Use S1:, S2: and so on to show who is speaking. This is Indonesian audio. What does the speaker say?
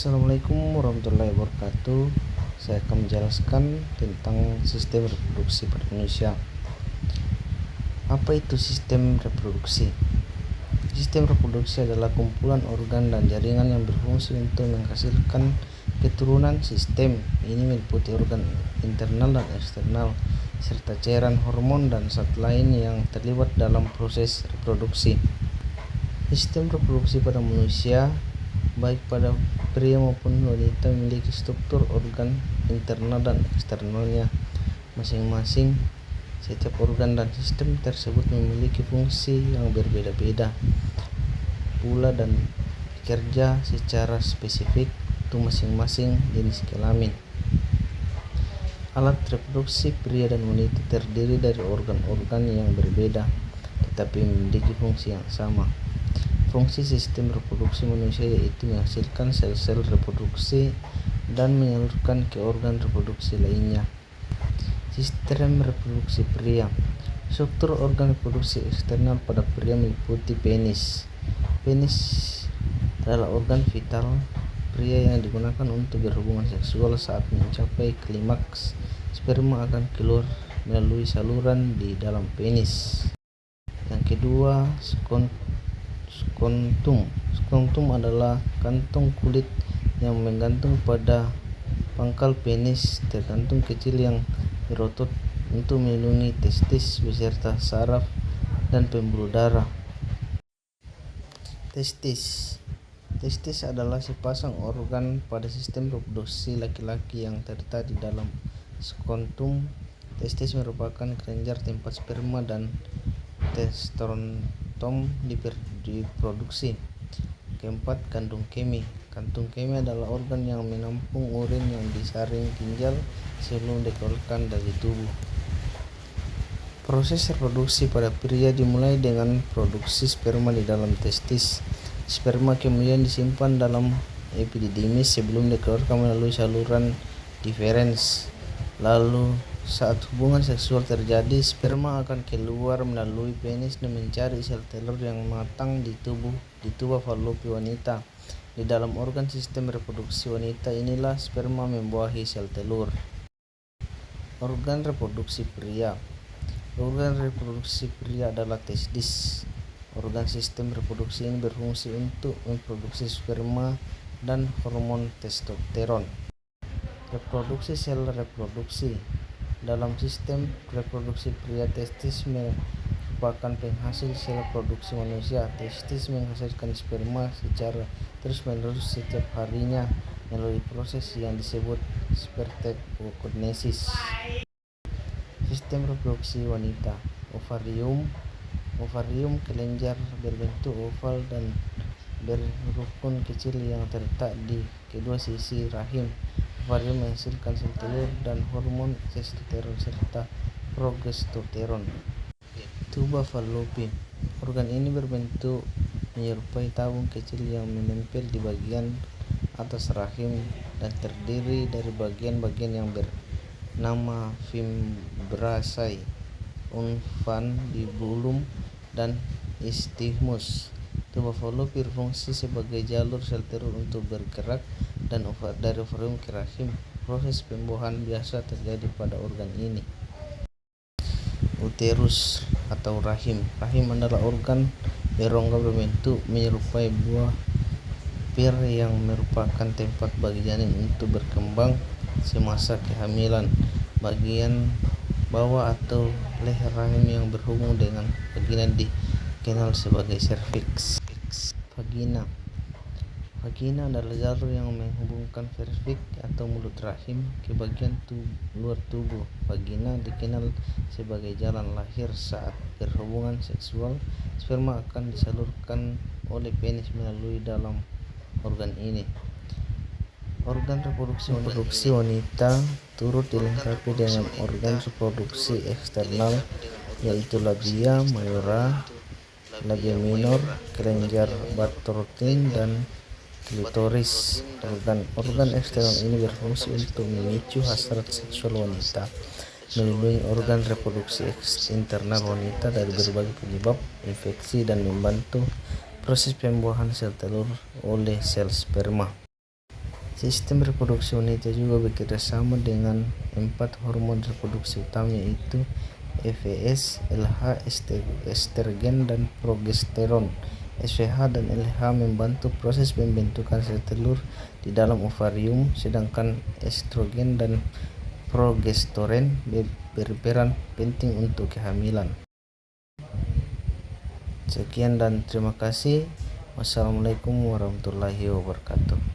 S1: Assalamualaikum warahmatullahi wabarakatuh. Saya akan menjelaskan tentang sistem reproduksi pada manusia. Apa itu sistem reproduksi? Sistem reproduksi adalah kumpulan organ dan jaringan yang berfungsi untuk menghasilkan keturunan. Sistem ini meliputi organ internal dan eksternal, serta cairan, hormon, dan zat lain yang terlibat dalam proses reproduksi. Sistem reproduksi pada manusia, baik pada pria maupun wanita, memiliki struktur organ internal dan eksternalnya masing-masing. Setiap organ dan sistem tersebut memiliki fungsi yang berbeda-beda pula dan bekerja secara spesifik untuk masing-masing jenis kelamin. Alat reproduksi pria dan wanita terdiri dari organ-organ yang berbeda tetapi memiliki fungsi yang sama. Fungsi sistem reproduksi manusia yaitu menghasilkan sel-sel reproduksi dan menyalurkan ke organ reproduksi lainnya. Sistem reproduksi pria. Struktur organ reproduksi eksternal pada pria meliputi penis. Penis adalah organ vital pria yang digunakan untuk berhubungan seksual. Saat mencapai klimaks, sperma akan keluar melalui saluran di dalam penis. Yang kedua, skrotum. Skrotum adalah kantong kulit yang menggantung pada pangkal penis, tergantung kecil yang berotot untuk melindungi testis beserta saraf dan pembuluh darah. Testis. Testis adalah sepasang organ pada sistem reproduksi laki-laki yang terletak di dalam skrotum. Testis merupakan kelenjar tempat sperma dan testosteron diproduksi. Keempat, kantung kemih. Kantung kemih adalah organ yang menampung urin yang disaring ginjal sebelum dikeluarkan dari tubuh. Proses reproduksi pada pria dimulai dengan produksi sperma di dalam testis. Sperma kemudian disimpan dalam epididymis sebelum dikeluarkan melalui saluran deferens. Lalu saat hubungan seksual terjadi, sperma akan keluar melalui penis dan mencari sel telur yang matang di tuba falopi wanita. Di dalam organ sistem reproduksi wanita inilah sperma membuahi sel telur. Organ reproduksi pria. Organ reproduksi pria adalah testis. Organ sistem reproduksi ini berfungsi untuk memproduksi sperma dan hormon testosteron. Reproduksi sel reproduksi. Dalam sistem reproduksi pria, testis merupakan penghasil sel reproduksi manusia. Testis menghasilkan sperma secara terus-menerus setiap harinya melalui proses yang disebut spermatogenesis. Sistem reproduksi wanita. Ovarium. Ovarium kelenjar berbentuk oval dan berukun kecil yang terletak di kedua sisi rahim. Ovarium menghasilkan sel telur dan hormon testosteron serta progesteron. Tuba falopi. Organ ini berbentuk menyerupai tabung kecil yang menempel di bagian atas rahim dan terdiri dari bagian-bagian yang bernama fimbriaceae, infundibulum, dan isthmus. Tuba falopi berfungsi sebagai jalur sel telur untuk bergerak dan dari ovarium ke rahim. Proses pembuahan biasa terjadi pada organ ini. Uterus atau rahim. Rahim adalah organ berongga berbentuk menyerupai buah pir yang merupakan tempat bagi janin untuk berkembang semasa kehamilan. Bagian bawah atau leher rahim yang berhubung dengan vagina dikenal sebagai serviks. Vagina. Vagina adalah jalur yang menghubungkan serviks atau mulut rahim ke bagian luar tubuh. Vagina dikenal sebagai jalan lahir. Saat berhubungan seksual, sperma akan disalurkan oleh penis melalui dalam organ ini. Organ reproduksi wanita turut dilengkapi dengan organ reproduksi eksternal yaitu labia mayora, labia minor, kelenjar Bartholin, dan klitoris. Organ eksternal ini berfungsi untuk memicu hasrat seksual wanita, melindungi organ reproduksi internal wanita dari berbagai penyebab infeksi, dan membantu proses pembuahan sel telur oleh sel sperma. Sistem reproduksi wanita juga bekerja sama dengan 4 hormon reproduksi utama, yaitu FSH, LH, estrogen, dan progesteron. FSH dan LH membantu proses pembentukan sel telur di dalam ovarium, sedangkan estrogen dan progesteron berperan penting untuk kehamilan. Sekian dan terima kasih. Wassalamualaikum warahmatullahi wabarakatuh.